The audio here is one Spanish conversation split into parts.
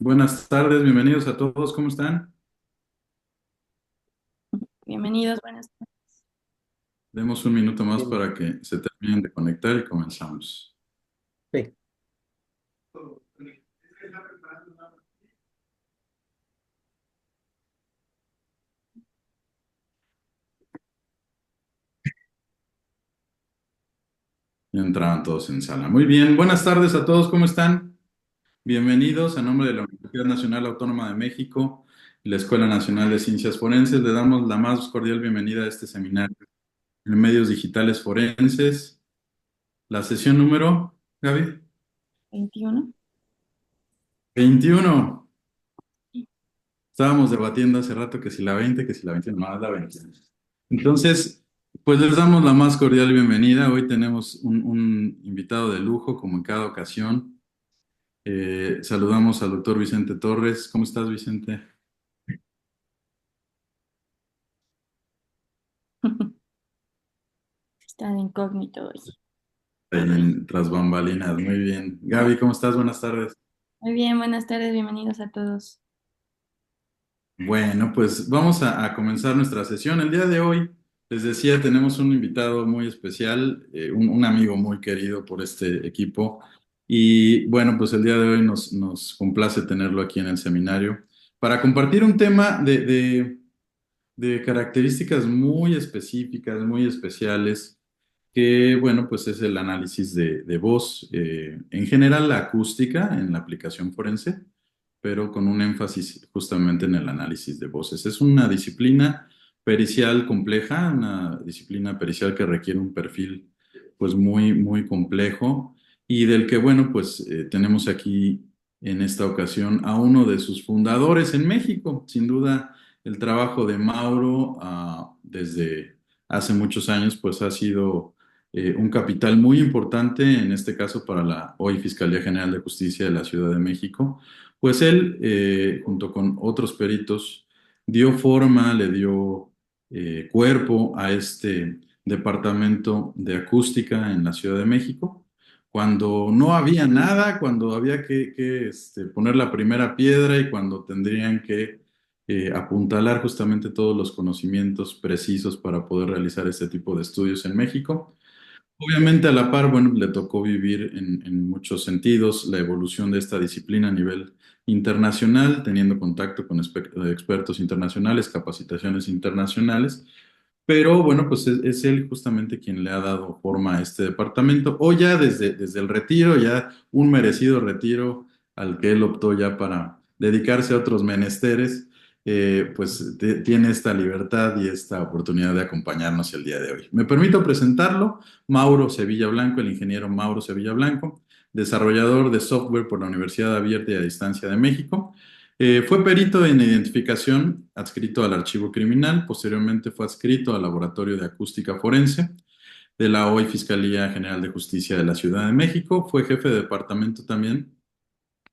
Buenas tardes, bienvenidos a todos, ¿cómo están? Bienvenidos, buenas Demos un minuto más Bien, para que se terminen de conectar y comenzamos. sí. Ya entraron todos en sala. Muy bien, buenas tardes a todos, ¿cómo están? Bienvenidos a nombre de la Universidad Nacional Autónoma de México y la Escuela Nacional de Ciencias Forenses. Le damos la más cordial bienvenida a este seminario en medios digitales forenses. La sesión número, Gaby, 21. 21. Estábamos debatiendo hace rato que si la 20, que si la 21, no, es la 21. Entonces, pues les damos la más cordial bienvenida. Hoy tenemos un invitado de lujo, como en cada ocasión. Saludamos al doctor Vicente Torres. ¿Cómo estás, Vicente? Está de incógnito hoy. Tras bambalinas. Muy bien. Gaby, ¿cómo estás? Buenas tardes. Muy bien, buenas tardes, bienvenidos a todos. Bueno, pues vamos a comenzar nuestra sesión. El día de hoy, les decía, tenemos un invitado muy especial, un amigo muy querido por este equipo. Y bueno, pues el día de hoy nos complace tenerlo aquí en el seminario para compartir un tema de características muy específicas, muy especiales, que bueno, pues es el análisis de voz, en general la acústica en la aplicación forense, pero con un énfasis justamente en el análisis de voces. Es una disciplina pericial compleja, una disciplina pericial que requiere un perfil pues muy, muy complejo y del que bueno, pues tenemos aquí en esta ocasión a uno de sus fundadores en México, sin duda. El trabajo de Mauro, desde hace muchos años, pues ha sido un capital muy importante, en este caso para la hoy Fiscalía General de Justicia de la Ciudad de México. Pues él, junto con otros peritos, dio forma, le dio cuerpo a este departamento de acústica en la Ciudad de México. Cuando no había nada, cuando había que poner la primera piedra y cuando tendrían que apuntalar justamente todos los conocimientos precisos para poder realizar este tipo de estudios en México. Obviamente a la par, bueno, le tocó vivir en muchos sentidos la evolución de esta disciplina a nivel internacional, teniendo contacto con expertos internacionales, capacitaciones internacionales, pero bueno, pues es él justamente quien le ha dado forma a este departamento, o ya desde el retiro, ya un merecido retiro al que él optó ya para dedicarse a otros menesteres, pues tiene esta libertad y esta oportunidad de acompañarnos el día de hoy. Me permito presentarlo, Mauro Sevilla Blanco, el ingeniero Mauro Sevilla Blanco, desarrollador de software por la Universidad Abierta y a Distancia de México. Fue perito en identificación, adscrito al archivo criminal, posteriormente fue adscrito al Laboratorio de Acústica Forense de la hoy Fiscalía General de Justicia de la Ciudad de México, fue jefe de departamento también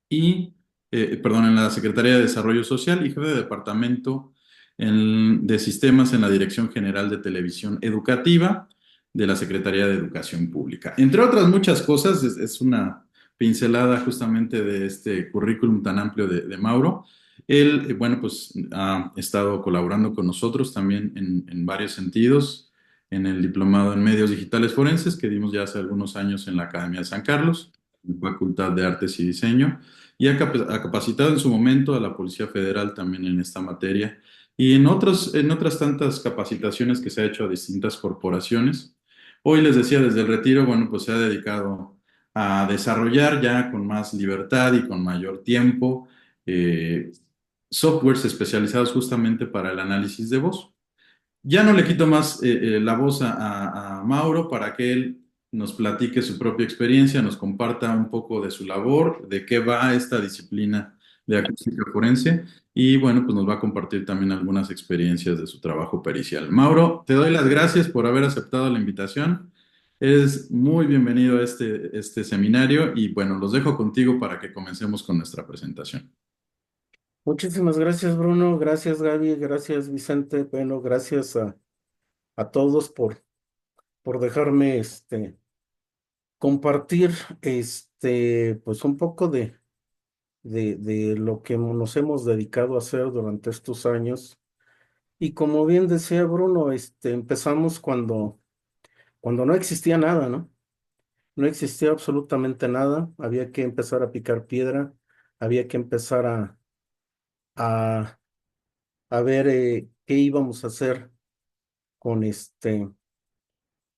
y, perdón, en la Secretaría de Desarrollo Social y jefe de departamento de sistemas en la Dirección General de Televisión Educativa de la Secretaría de Educación Pública. Entre otras muchas cosas, es una pincelada justamente de este currículum tan amplio de Mauro. Él, bueno, pues ha estado colaborando con nosotros también en varios sentidos, en el diplomado en medios digitales forenses que dimos ya hace algunos años en la Academia de San Carlos, en Facultad de Artes y Diseño, y ha capacitado en su momento a la Policía Federal también en esta materia y en otras tantas capacitaciones que se ha hecho a distintas corporaciones. Hoy les decía, desde el retiro, bueno, pues se ha dedicado a desarrollar ya con más libertad y con mayor tiempo eh, softwares especializados justamente para el análisis de voz. Ya no le quito más la voz a Mauro para que él nos platique su propia experiencia, nos comparta un poco de su labor, de qué va esta disciplina de acústica forense y bueno, pues nos va a compartir también algunas experiencias de su trabajo pericial. Mauro, te doy las gracias por haber aceptado la invitación. Eres muy bienvenido a este seminario y bueno, los dejo contigo para que comencemos con nuestra presentación. Muchísimas gracias, Bruno. Gracias, Gaby. Gracias, Vicente. Bueno, gracias a todos por dejarme compartir pues un poco de lo que nos hemos dedicado a hacer durante estos años. Y como bien decía Bruno, empezamos cuando no existía nada, ¿no? No existía absolutamente nada, había que empezar a picar piedra, había que empezar a, a ver qué íbamos a hacer con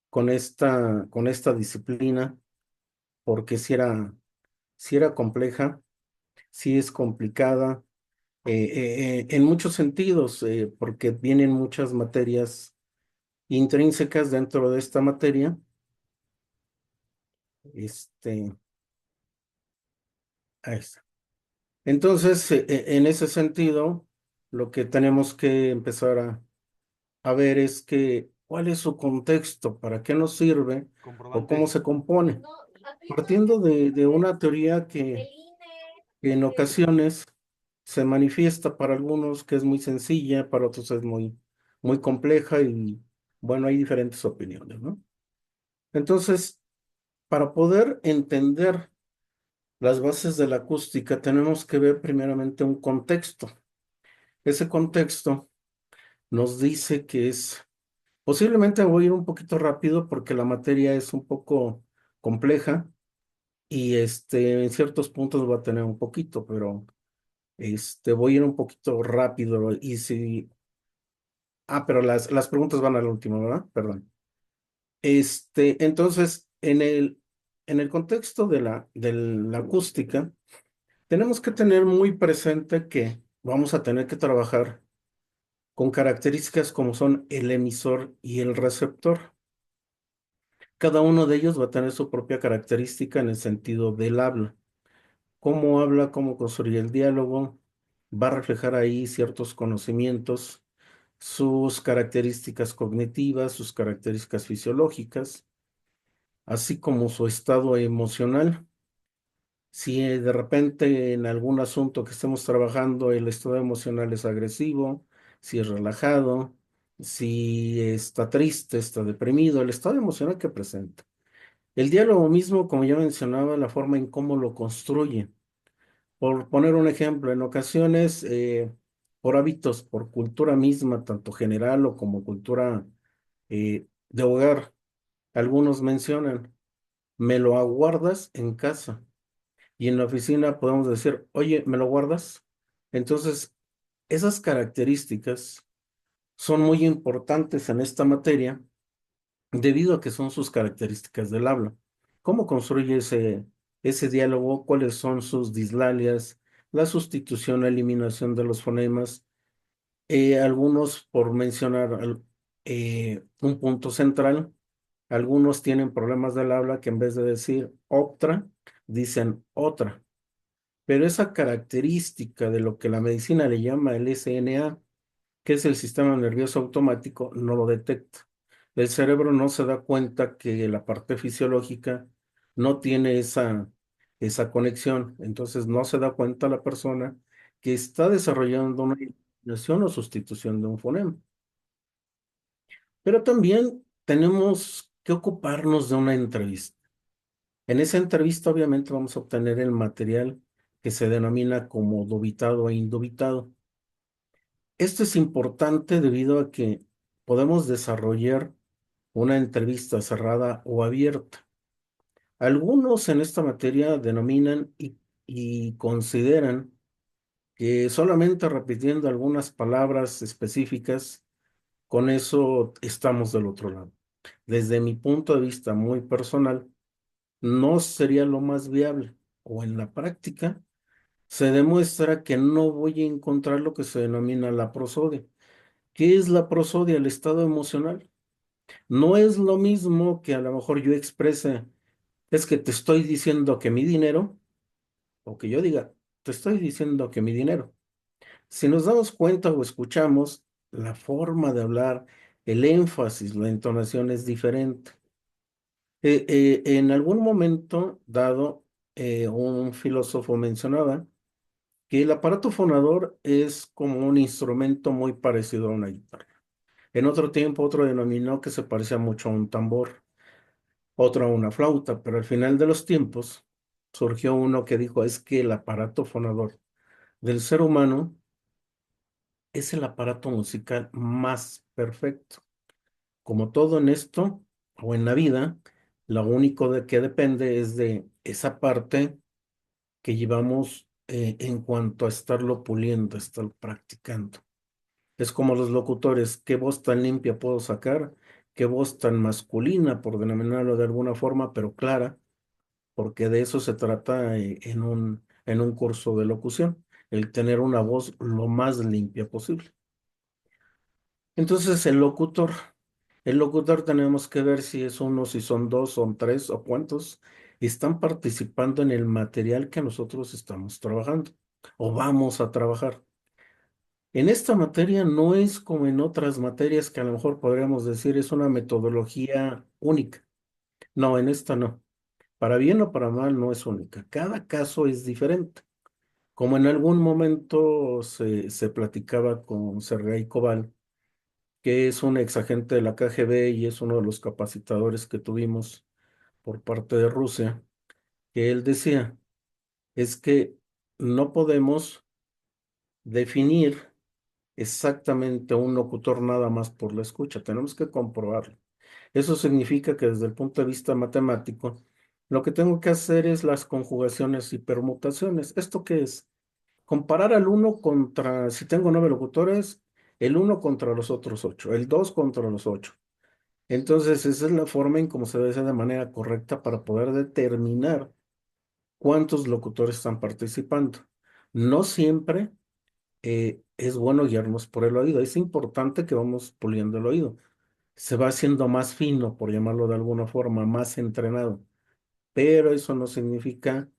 con esta disciplina, porque si era compleja, si es complicada, en muchos sentidos, porque vienen muchas materias intrínsecas dentro de esta materia. Este, Ahí está. Entonces, en ese sentido, lo que tenemos que empezar a ver es que cuál es su contexto, para qué nos sirve o cómo se compone. Partiendo de una teoría que en ocasiones se manifiesta para algunos que es muy sencilla, para otros es muy compleja y bueno, hay diferentes opiniones, ¿no? Entonces, para poder entender las bases de la acústica, tenemos que ver primeramente un contexto. Ese contexto nos dice que posiblemente voy a ir un poquito rápido porque la materia es un poco compleja y en ciertos puntos va a tener un poquito, pero voy a ir un poquito rápido y si, pero las preguntas van al último, ¿verdad? Perdón. Entonces, en el contexto de la acústica, tenemos que tener muy presente que vamos a tener que trabajar con características como son el emisor y el receptor. Cada uno de ellos va a tener su propia característica en el sentido del habla. Cómo habla, cómo construye el diálogo, va a reflejar ahí ciertos conocimientos, sus características cognitivas, sus características fisiológicas, así como su estado emocional. Si de repente en algún asunto que estemos trabajando el estado emocional es agresivo, si es relajado, si está triste, está deprimido, el estado emocional que presenta. El diálogo mismo, como ya mencionaba, la forma en cómo lo construye. Por poner un ejemplo, en ocasiones, por hábitos, por cultura misma, tanto general o como cultura de hogar, algunos mencionan, me lo aguardas en casa. Y en la oficina podemos decir, oye, ¿me lo guardas? Entonces, esas características son muy importantes en esta materia debido a que son sus características del habla. ¿Cómo construye ese diálogo? ¿Cuáles son sus dislalias? La sustitución, la eliminación de los fonemas. Algunos, por mencionar un punto central, algunos tienen problemas del habla que en vez de decir otra, dicen otra. Pero esa característica de lo que la medicina le llama el SNA, que es el sistema nervioso automático, no lo detecta. El cerebro no se da cuenta que la parte fisiológica no tiene esa conexión. Entonces no se da cuenta la persona que está desarrollando una eliminación o sustitución de un fonema. Pero también tenemos que ocuparnos de una entrevista. En esa entrevista obviamente vamos a obtener el material que se denomina como dubitado e indubitado. Esto es importante debido a que podemos desarrollar una entrevista cerrada o abierta. Algunos en esta materia denominan y consideran que solamente repitiendo algunas palabras específicas, con eso estamos del otro lado. Desde mi punto de vista muy personal, no sería lo más viable, o en la práctica se demuestra que no voy a encontrar lo que se denomina la prosodia. ¿Qué es la prosodia? El estado emocional. No es lo mismo que a lo mejor yo exprese, es que te estoy diciendo que mi dinero, o que yo diga, te estoy diciendo que mi dinero. Si nos damos cuenta o escuchamos, la forma de hablar, el énfasis, la entonación es diferente. En algún momento dado, un filósofo mencionaba que el aparato fonador es como un instrumento muy parecido a una guitarra. En otro tiempo, otro denominó que se parecía mucho a un tambor, otro a una flauta, pero al final de los tiempos surgió uno que dijo, es que el aparato fonador del ser humano es el aparato musical más perfecto. Como todo en esto o en la vida, lo único de que depende es de esa parte que llevamos en cuanto a estarlo puliendo, estarlo practicando. Es como los locutores, ¿qué voz tan limpia puedo sacar? ¿Qué voz tan masculina, por denominarlo de alguna forma, pero clara? Porque de eso se trata en un curso de locución, el tener una voz lo más limpia posible. Entonces, el locutor tenemos que ver si es uno, si son dos, son tres o cuántos están participando en el material que nosotros estamos trabajando o vamos a trabajar. En esta materia no es como en otras materias que a lo mejor podríamos decir es una metodología única. No, en esta no. Para bien o para mal no es única. Cada caso es diferente. Como en algún momento se platicaba con Sergei Koval, que es un exagente de la KGB y es uno de los capacitadores que tuvimos por parte de Rusia, que él decía, es que no podemos definir exactamente un locutor nada más por la escucha, tenemos que comprobarlo. Eso significa que desde el punto de vista matemático, lo que tengo que hacer es las conjugaciones y permutaciones. ¿Esto qué es? Comparar al uno contra, si tengo 9 locutores, el uno contra los otros 8, el 2 contra los 8. Entonces, esa es la forma en cómo se debe hacer de manera correcta para poder determinar cuántos locutores están participando. No siempre es bueno guiarnos por el oído. Es importante que vamos puliendo el oído. Se va haciendo más fino, por llamarlo de alguna forma, más entrenado. Pero eso no significa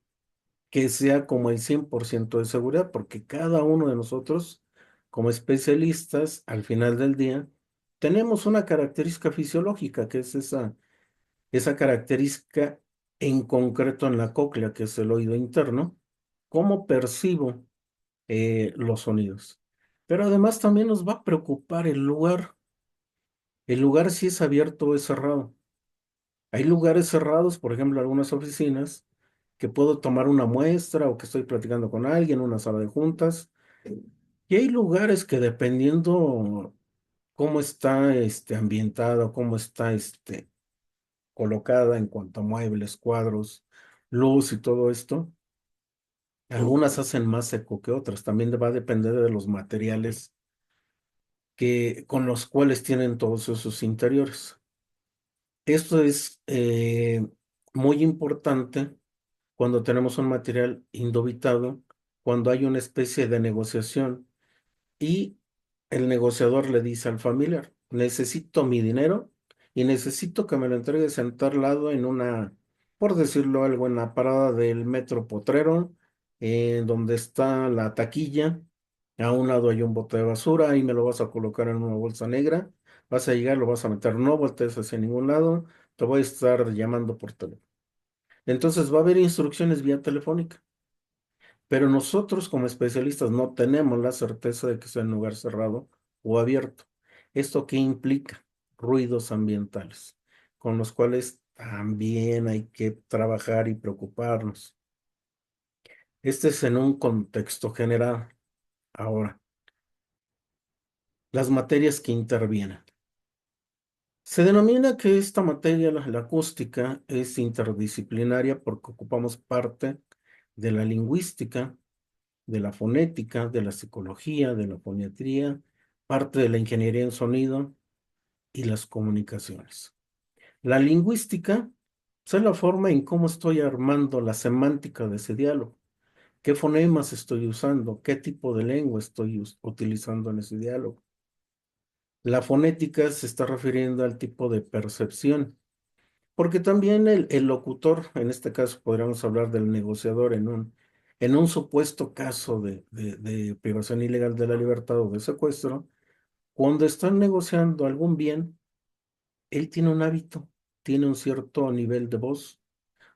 que sea como el 100% de seguridad, porque cada uno de nosotros, como especialistas, al final del día, tenemos una característica fisiológica, que es esa característica en concreto en la cóclea, que es el oído interno, cómo percibo los sonidos. Pero además también nos va a preocupar el lugar si es abierto o es cerrado. Hay lugares cerrados, por ejemplo, algunas oficinas, que puedo tomar una muestra o que estoy platicando con alguien, una sala de juntas. Y hay lugares que dependiendo cómo está ambientada, cómo está colocada en cuanto a muebles, cuadros, luz y todo esto, algunas hacen más eco que otras. También va a depender de los materiales con los cuales tienen todos esos interiores. Esto es muy importante cuando tenemos un material indubitado, cuando hay una especie de negociación y el negociador le dice al familiar, necesito mi dinero y necesito que me lo entregues en tal lado en por decirlo algo, en la parada del metro Potrero, en donde está la taquilla. A un lado hay un bote de basura, y me lo vas a colocar en una bolsa negra. Vas a llegar, lo vas a meter, no voltees hacia ningún lado, te voy a estar llamando por teléfono. Entonces va a haber instrucciones vía telefónica, pero nosotros como especialistas no tenemos la certeza de que sea en lugar cerrado o abierto. ¿Esto qué implica? Ruidos ambientales, con los cuales también hay que trabajar y preocuparnos. Este es en un contexto general. Ahora, las materias que intervienen. Se denomina que esta materia, la acústica, es interdisciplinaria porque ocupamos parte de la lingüística, de la fonética, de la psicología, de la foniatría, parte de la ingeniería en sonido y las comunicaciones. La lingüística es la forma en cómo estoy armando la semántica de ese diálogo, qué fonemas estoy usando, qué tipo de lengua estoy utilizando en ese diálogo. La fonética se está refiriendo al tipo de percepción, porque también el locutor, en este caso podríamos hablar del negociador en un supuesto caso de privación ilegal de la libertad o de secuestro, cuando están negociando algún bien, él tiene un hábito, tiene un cierto nivel de voz,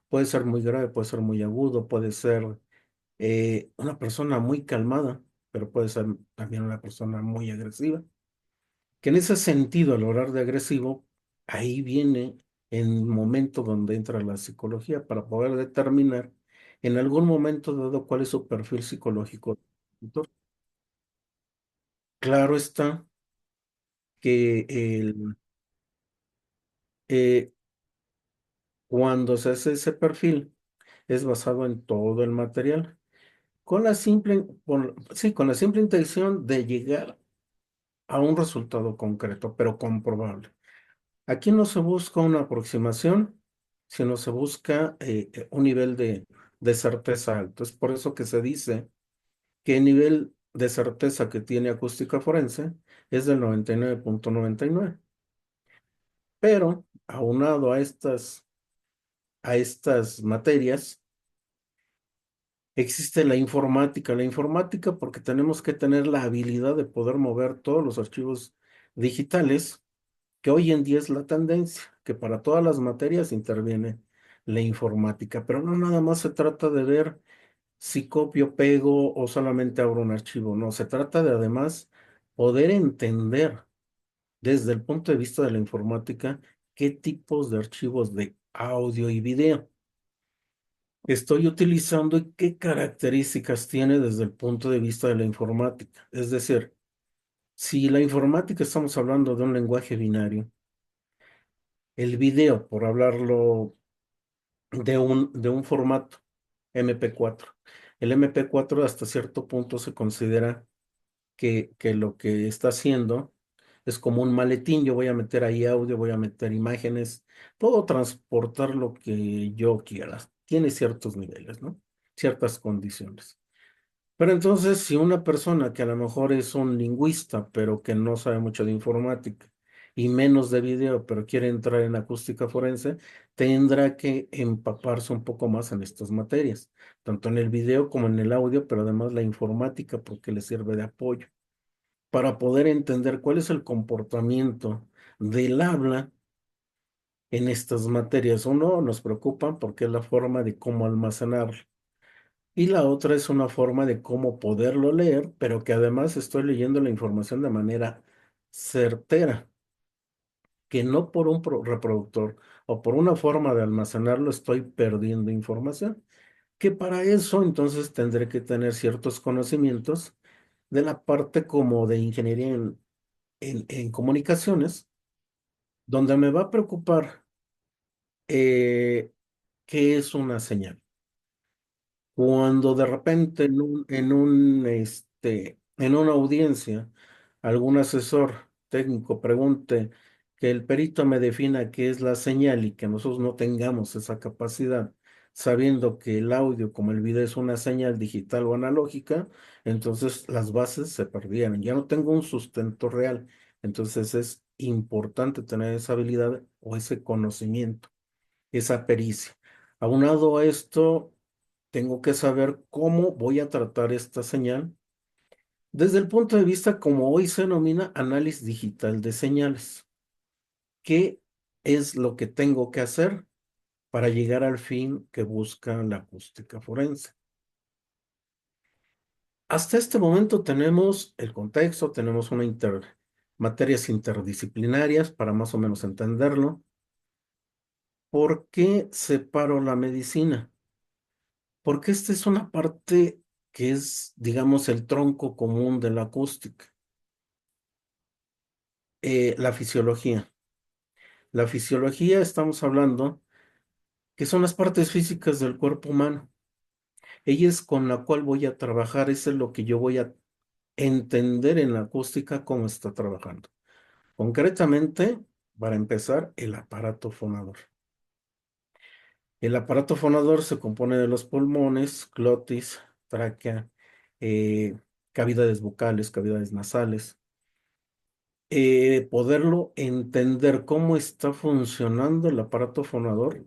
puede ser muy grave, puede ser muy agudo, puede ser una persona muy calmada, pero puede ser también una persona muy agresiva. Que en ese sentido, al hablar de agresivo, ahí viene el momento donde entra la psicología para poder determinar en algún momento dado cuál es su perfil psicológico. Entonces, claro está que eh, cuando se hace ese perfil es basado en todo el material, con la simple intención de llegar a un resultado concreto, pero comprobable. Aquí no se busca una aproximación, sino se busca un nivel de certeza alto. Es por eso que se dice que el nivel de certeza que tiene acústica forense es del 99.99. Pero aunado a estas materias, existe la informática. La informática porque tenemos que tener la habilidad de poder mover todos los archivos digitales, que hoy en día es la tendencia, que para todas las materias interviene la informática. Pero no nada más se trata de ver si copio, pego o solamente abro un archivo. No, se trata de además poder entender desde el punto de vista de la informática qué tipos de archivos de audio y video estoy utilizando y qué características tiene desde el punto de vista de la informática. Es decir, si la informática estamos hablando de un lenguaje binario, el video, por hablarlo de un formato MP4, el MP4 hasta cierto punto se considera que lo que está haciendo es como un maletín. Yo voy a meter ahí audio, voy a meter imágenes, puedo transportar lo que yo quiera. Tiene ciertos niveles, ¿no? Ciertas condiciones. Pero entonces, si una persona que a lo mejor es un lingüista, pero que no sabe mucho de informática y menos de video, pero quiere entrar en acústica forense, tendrá que empaparse un poco más en estas materias, tanto en el video como en el audio, pero además la informática porque le sirve de apoyo para poder entender cuál es el comportamiento del habla en estas materias. Uno, nos preocupa porque es la forma de cómo almacenarlo. Y la otra es una forma de cómo poderlo leer, pero que además estoy leyendo la información de manera certera, que no por un reproductor o por una forma de almacenarlo estoy perdiendo información. Que para eso entonces tendré que tener ciertos conocimientos de la parte como de ingeniería en comunicaciones, donde me va a preocupar eh, qué es una señal. Cuando de repente en una audiencia, algún asesor técnico pregunte que el perito me defina qué es la señal y que nosotros no tengamos esa capacidad, sabiendo que el audio como el video es una señal digital o analógica, entonces las bases se perdieron. Ya no tengo un sustento real. Entonces es importante tener esa habilidad o ese conocimiento, esa pericia. Aunado a esto, tengo que saber cómo voy a tratar esta señal desde el punto de vista como hoy se denomina análisis digital de señales. ¿Qué es lo que tengo que hacer para llegar al fin que busca la acústica forense? Hasta este momento tenemos el contexto, tenemos materias interdisciplinarias para más o menos entenderlo. ¿Por qué separo la medicina? Porque esta es una parte que es, digamos, el tronco común de la acústica. La fisiología. La fisiología, estamos hablando que son las partes físicas del cuerpo humano. Ella es con la cual voy a trabajar, eso es lo que yo voy a entender en la acústica cómo está trabajando. Concretamente, para empezar, el aparato fonador. El aparato fonador se compone de los pulmones, glotis, tráquea, eh, cavidades bucales, cavidades nasales. Poderlo entender cómo está funcionando el aparato fonador,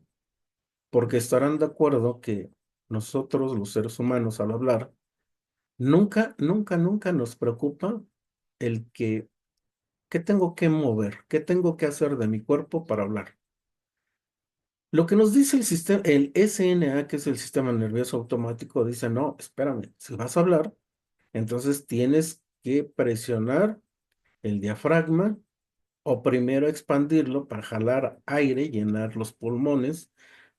porque estarán de acuerdo que nosotros, los seres humanos, al hablar, nunca, nunca, nunca nos preocupa el qué tengo que mover, qué tengo que hacer de mi cuerpo para hablar. Lo que nos dice el sistema, el SNA, que es el sistema nervioso automático, dice, no, espérame, si vas a hablar, entonces tienes que presionar el diafragma o primero expandirlo para jalar aire, llenar los pulmones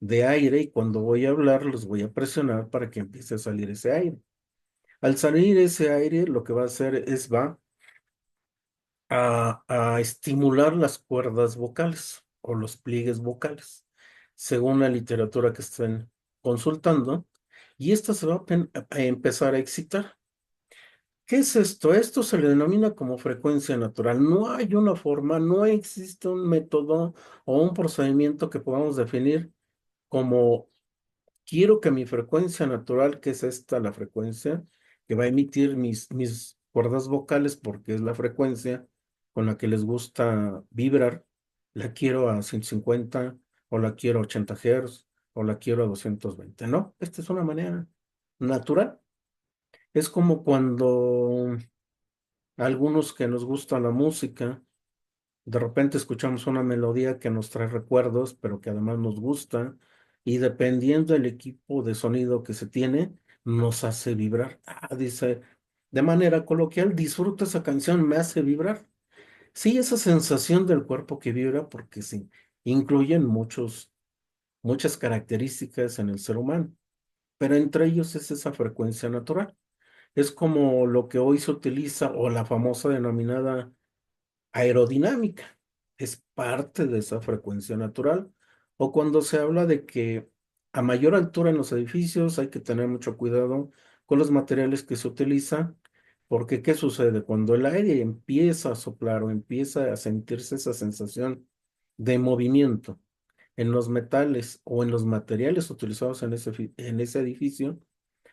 de aire y cuando voy a hablar los voy a presionar para que empiece a salir ese aire. Al salir ese aire, lo que va a hacer es va a estimular las cuerdas vocales o los pliegues vocales, según la literatura que estén consultando, y esta se va a empezar a excitar. ¿Qué es esto? Esto se le denomina como frecuencia natural. No hay una forma, no existe un método o un procedimiento que podamos definir como quiero que mi frecuencia natural, que es esta, la frecuencia que va a emitir mis cuerdas vocales, porque es la frecuencia con la que les gusta vibrar, la quiero a 150 o la quiero a 80 Hz o la quiero a 220. No, esta es una manera natural. Es como cuando algunos que nos gusta la música, de repente escuchamos una melodía que nos trae recuerdos, pero que además nos gusta, y dependiendo del equipo de sonido que se tiene, nos hace vibrar. Dice, de manera coloquial, disfruto esa canción, me hace vibrar. Sí, esa sensación del cuerpo que vibra, porque sí, incluyen muchas características en el ser humano, pero entre ellos es esa frecuencia natural. Es como lo que hoy se utiliza o la famosa denominada aerodinámica. Es parte de esa frecuencia natural. O cuando se habla de que a mayor altura en los edificios hay que tener mucho cuidado con los materiales que se utilizan, porque ¿qué sucede? Cuando el aire empieza a soplar o empieza a sentirse esa sensación de movimiento en los metales o en los materiales utilizados en ese edificio,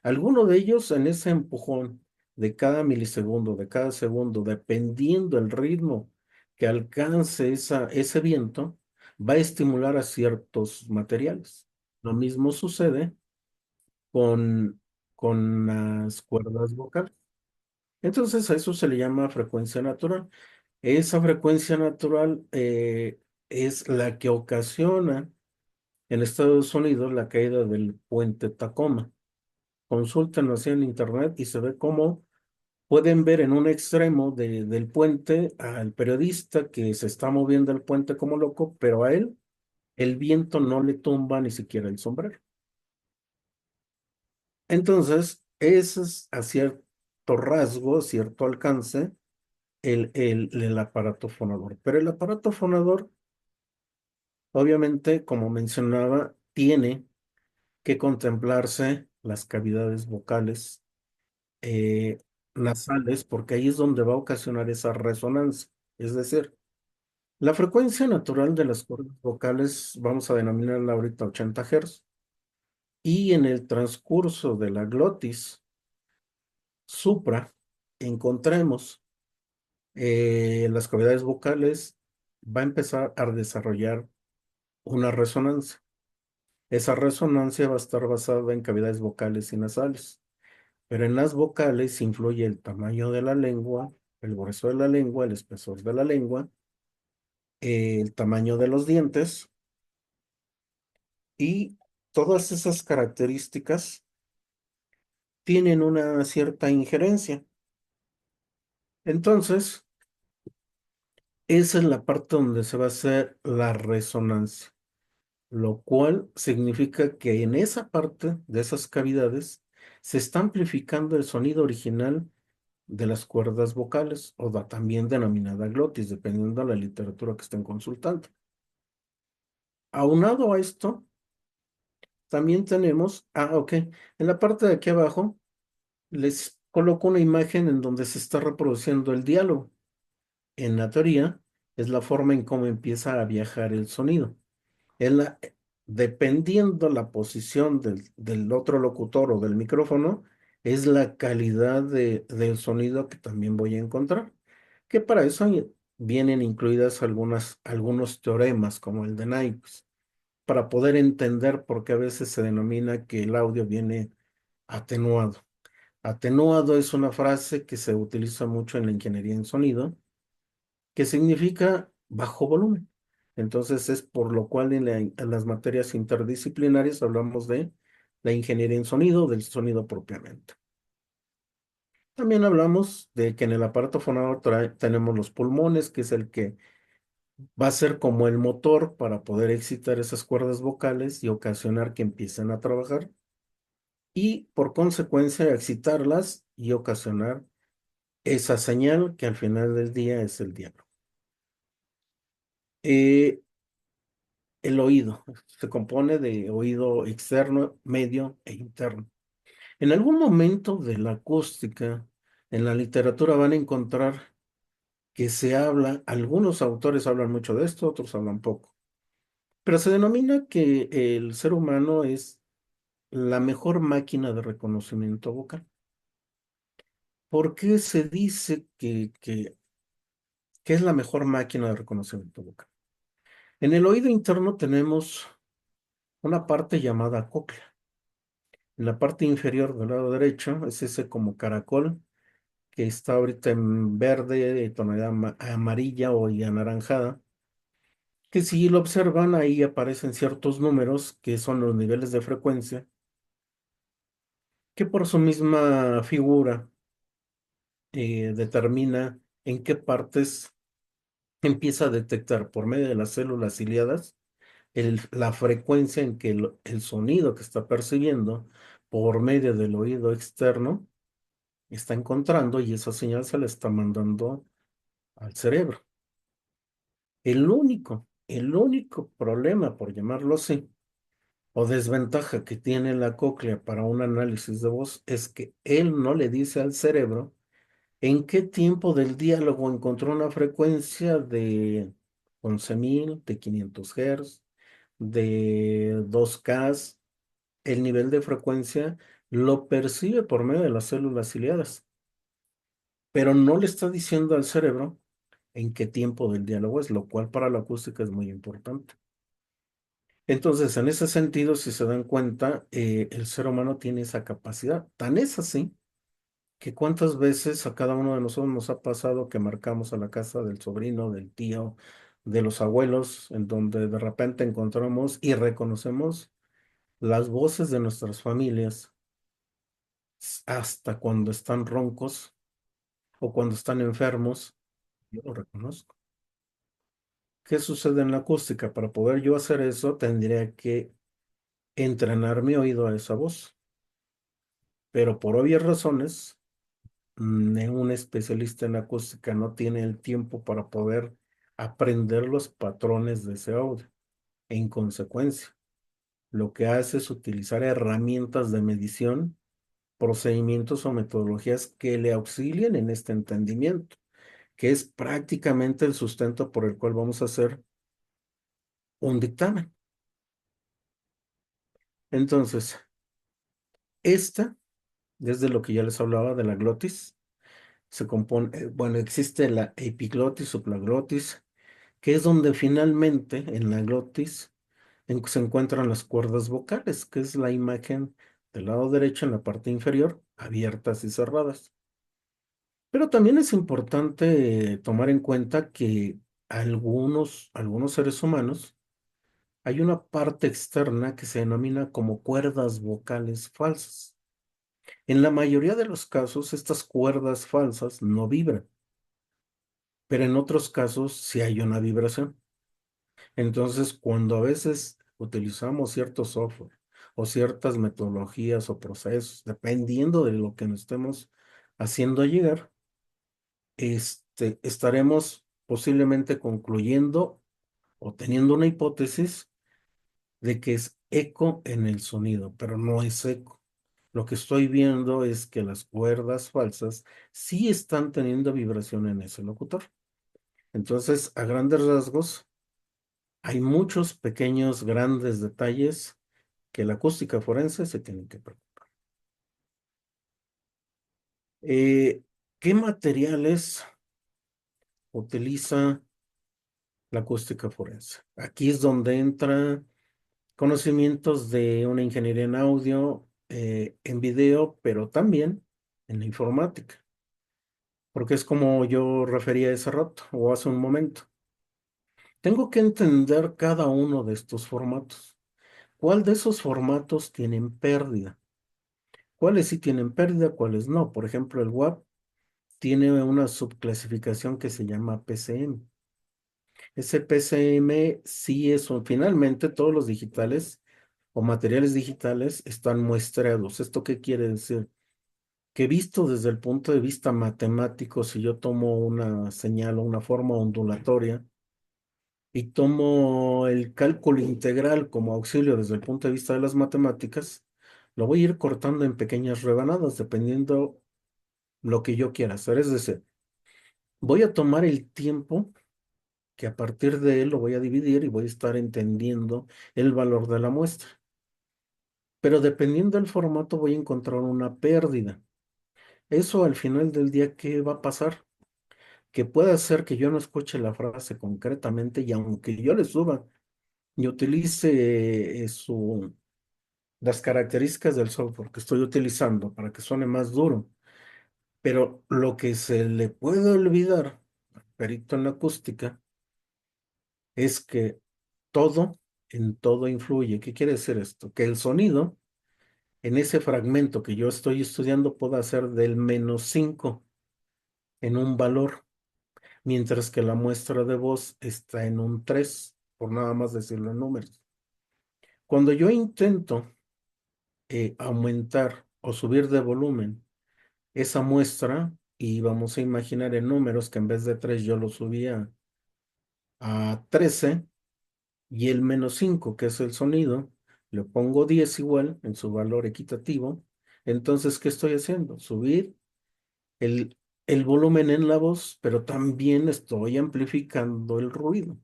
alguno de ellos en ese empujón de cada milisegundo, de cada segundo, dependiendo el ritmo que alcance ese viento, va a estimular a ciertos materiales. Lo mismo sucede con, con las cuerdas vocales. Entonces a eso se le llama frecuencia natural. Esa frecuencia natural es la que ocasiona en Estados Unidos la caída del puente Tacoma. Consúltenlo así en internet y se ve cómo pueden ver en un extremo del puente al periodista que se está moviendo el puente como loco, pero a él el viento no le tumba ni siquiera el sombrero. Entonces, ese es a cierto rasgo, cierto alcance, el aparato fonador. Pero el aparato fonador, obviamente, como mencionaba, tiene que contemplarse las cavidades vocales eh, nasales, porque ahí es donde va a ocasionar esa resonancia. Es decir, la frecuencia natural de las cuerdas vocales, vamos a denominarla ahorita 80 Hz, y en el transcurso de la glotis supra, encontremos las cavidades vocales, va a empezar a desarrollar una resonancia. Esa resonancia va a estar basada en cavidades vocales y nasales. Pero en las vocales influye el tamaño de la lengua, el grueso de la lengua, el espesor de la lengua, el tamaño de los dientes y todas esas características tienen una cierta injerencia. Entonces, esa es la parte donde se va a hacer la resonancia, lo cual significa que en esa parte de esas cavidades se está amplificando el sonido original de las cuerdas vocales o también denominada glotis, dependiendo de la literatura que estén consultando. Aunado a esto, también tenemos, ok, en la parte de aquí abajo les coloco una imagen en donde se está reproduciendo el diálogo. En la teoría, es la forma en cómo empieza a viajar el sonido. Es dependiendo la posición del otro locutor o del micrófono, es la calidad del sonido que también voy a encontrar. Que para eso vienen incluidas algunos teoremas como el de Naipes, para poder entender por qué a veces se denomina que el audio viene atenuado. Atenuado es una frase que se utiliza mucho en la ingeniería en sonido, que significa bajo volumen. Entonces es por lo cual en las materias interdisciplinarias hablamos de la ingeniería en sonido, del sonido propiamente. También hablamos de que en el aparato fonador tenemos los pulmones, que es el que Va a ser como el motor para poder excitar esas cuerdas vocales y ocasionar que empiecen a trabajar y por consecuencia excitarlas y ocasionar esa señal que al final del día es el diálogo. Eh, el oído se compone de oído externo, medio e interno. En algún momento de la acústica, en la literatura van a encontrar que se habla, algunos autores hablan mucho de esto, otros hablan poco, pero se denomina que el ser humano es la mejor máquina de reconocimiento vocal. ¿Por qué se dice que es la mejor máquina de reconocimiento vocal? En el oído interno tenemos una parte llamada cóclea. En la parte inferior del lado derecho es ese como caracol que está ahorita en verde, de tonalidad amarilla o y anaranjada, que si lo observan ahí aparecen ciertos números que son los niveles de frecuencia, que por su misma figura determina en qué partes empieza a detectar por medio de las células ciliadas la frecuencia en que el sonido que está percibiendo por medio del oído externo está encontrando y esa señal se la está mandando al cerebro. El único problema, por llamarlo así, o desventaja que tiene la cóclea para un análisis de voz es que él no le dice al cerebro en qué tiempo del diálogo encontró una frecuencia de 11.000, de 500 Hz, de 2K. El nivel de frecuencia lo percibe por medio de las células ciliadas, pero no le está diciendo al cerebro en qué tiempo del diálogo es, lo cual para la acústica es muy importante. Entonces, en ese sentido, si se dan cuenta, el ser humano tiene esa capacidad. Tan es así que cuántas veces a cada uno de nosotros nos ha pasado que marcamos a la casa del sobrino, del tío, de los abuelos, en donde de repente encontramos y reconocemos las voces de nuestras familias hasta cuando están roncos o cuando están enfermos. Yo lo reconozco. ¿Qué sucede en la acústica? Para poder yo hacer eso, tendría que entrenar mi oído a esa voz. Pero por obvias razones, un especialista en acústica no tiene el tiempo para poder aprender los patrones de ese audio. En consecuencia, lo que hace es utilizar herramientas de medición, procedimientos o metodologías que le auxilien en este entendimiento, que es prácticamente el sustento por el cual vamos a hacer un dictamen. Entonces, esta, desde lo que ya les hablaba de la glotis, se compone, bueno, existe la epiglotis, supraglotis, que es donde finalmente en la glotis se encuentran las cuerdas vocales, que es la imagen del lado derecho en la parte inferior, abiertas y cerradas. Pero también es importante tomar en cuenta que algunos seres humanos hay una parte externa que se denomina como cuerdas vocales falsas. En la mayoría de los casos, estas cuerdas falsas no vibran, pero en otros casos sí hay una vibración. Entonces, cuando a veces utilizamos cierto software o ciertas metodologías o procesos, dependiendo de lo que nos estemos haciendo llegar, estaremos posiblemente concluyendo o teniendo una hipótesis de que es eco en el sonido, pero no es eco. Lo que estoy viendo es que las cuerdas falsas sí están teniendo vibración en ese locutor. Entonces, a grandes rasgos, hay muchos pequeños, grandes detalles que la acústica forense se tiene que preocupar. ¿Qué materiales utiliza la acústica forense? Aquí es donde entra conocimientos de una ingeniería en audio, en video, pero también en la informática, porque es como yo refería hace rato o hace un momento. Tengo que entender cada uno de estos formatos. ¿Cuál de esos formatos tienen pérdida? ¿Cuáles sí tienen pérdida? ¿Cuáles no? Por ejemplo, el WAV tiene una subclasificación que se llama PCM. Ese PCM sí es finalmente todos los digitales o materiales digitales están muestreados. ¿Esto qué quiere decir? Que visto desde el punto de vista matemático, si yo tomo una señal o una forma ondulatoria y tomo el cálculo integral como auxilio desde el punto de vista de las matemáticas, lo voy a ir cortando en pequeñas rebanadas dependiendo lo que yo quiera hacer. Es decir, voy a tomar el tiempo que a partir de él lo voy a dividir y voy a estar entendiendo el valor de la muestra. Pero dependiendo del formato voy a encontrar una pérdida. Eso al final del día, ¿qué va a pasar? Que puede hacer que yo no escuche la frase concretamente y aunque yo le suba y utilice las características del software que estoy utilizando para que suene más duro, pero lo que se le puede olvidar al perito en la acústica es que todo en todo influye. ¿Qué quiere decir esto? Que el sonido en ese fragmento que yo estoy estudiando pueda ser del -5 en un valor, mientras que la muestra de voz está en un 3 por nada más decirlo en números. Cuando yo intento aumentar o subir de volumen esa muestra, y vamos a imaginar en números que en vez de 3 yo lo subía a 13, y el -5 que es el sonido, le pongo 10 igual en su valor equitativo, entonces, ¿qué estoy haciendo? Subir el, el volumen en la voz, pero también estoy amplificando el ruido.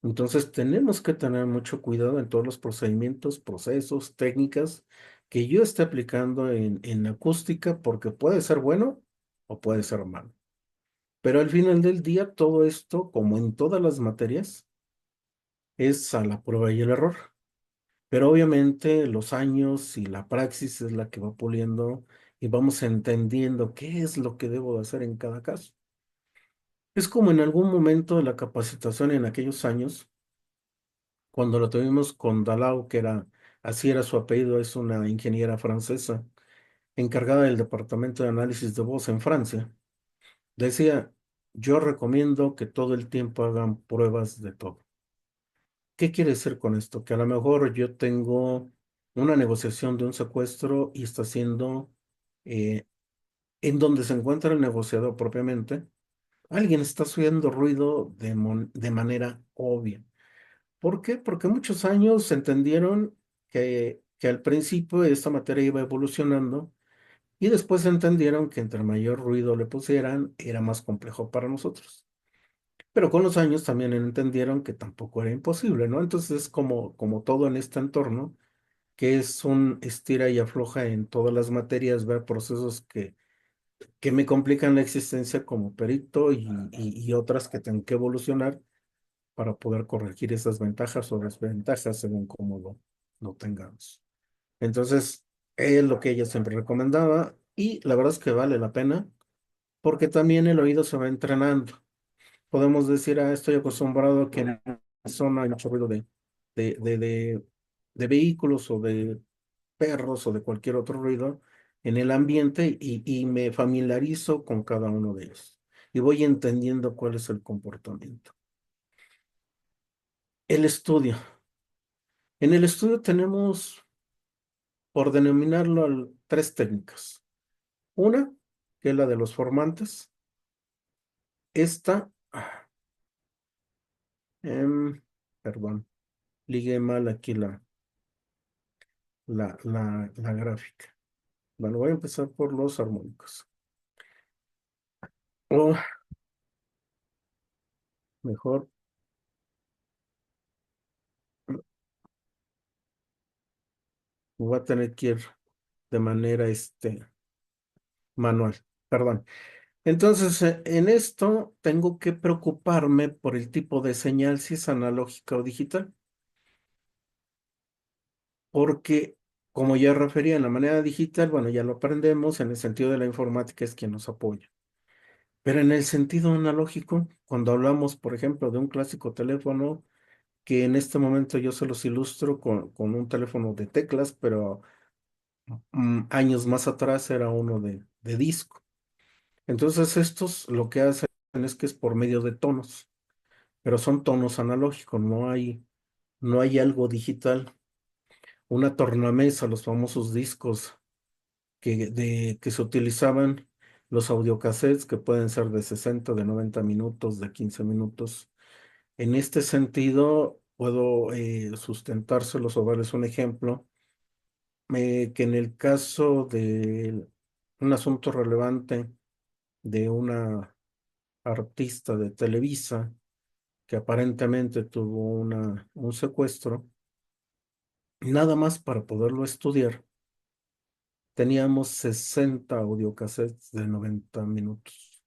Entonces tenemos que tener mucho cuidado en todos los procedimientos, procesos, técnicas que yo esté aplicando en acústica porque puede ser bueno o puede ser malo. Pero al final del día todo esto, como en todas las materias, es a la prueba y el error. Pero obviamente los años y la praxis es la que va puliendo y vamos entendiendo qué es lo que debo de hacer en cada caso. Es como en algún momento de la capacitación en aquellos años, cuando lo tuvimos con Dalao, que era, así era su apellido, es una ingeniera francesa, encargada del departamento de análisis de voz en Francia, decía, yo recomiendo que todo el tiempo hagan pruebas de todo. ¿Qué quiere decir con esto? Que a lo mejor yo tengo una negociación de un secuestro y está siendo, eh, en donde se encuentra el negociador propiamente, alguien está haciendo ruido de manera obvia. ¿Por qué? Porque muchos años se entendieron que al principio esta materia iba evolucionando y después entendieron que entre mayor ruido le pusieran, era más complejo para nosotros. Pero con los años también entendieron que tampoco era imposible, ¿no? Entonces es como todo en este entorno, que es un estira y afloja en todas las materias, ver procesos que me complican la existencia como perito y otras que tengo que evolucionar para poder corregir esas ventajas o desventajas según cómo lo tengamos. Entonces, es lo que ella siempre recomendaba y la verdad es que vale la pena porque también el oído se va entrenando. Podemos decir, estoy acostumbrado a que en una zona hay mucho ruido de, de, de, de vehículos o de perros o de cualquier otro ruido en el ambiente y me familiarizo con cada uno de ellos y voy entendiendo cuál es el comportamiento. El estudio. En el estudio tenemos, por denominarlo, tres técnicas. Una, que es la de los formantes. Esta, perdón, ligué mal aquí la gráfica. Bueno, voy a empezar por los armónicos. O mejor, voy a tener que ir de manera manual. Perdón. Entonces, en esto tengo que preocuparme por el tipo de señal, si es analógica o digital, porque como ya refería en la manera digital, bueno, ya lo aprendemos, en el sentido de la informática es quien nos apoya. Pero en el sentido analógico, cuando hablamos, por ejemplo, de un clásico teléfono, que en este momento yo se los ilustro con un teléfono de teclas, pero años más atrás era uno de disco. Entonces estos lo que hacen es que es por medio de tonos. pero son tonos analógicos, no hay algo digital. Una tornamesa, los famosos discos que se utilizaban, los audiocassettes que pueden ser de 60, de 90 minutos, de 15 minutos. En este sentido, puedo sustentárselos o darles un ejemplo, que en el caso de un asunto relevante de una artista de Televisa que aparentemente tuvo un secuestro, nada más para poderlo estudiar, teníamos 60 audiocassettes de 90 minutos.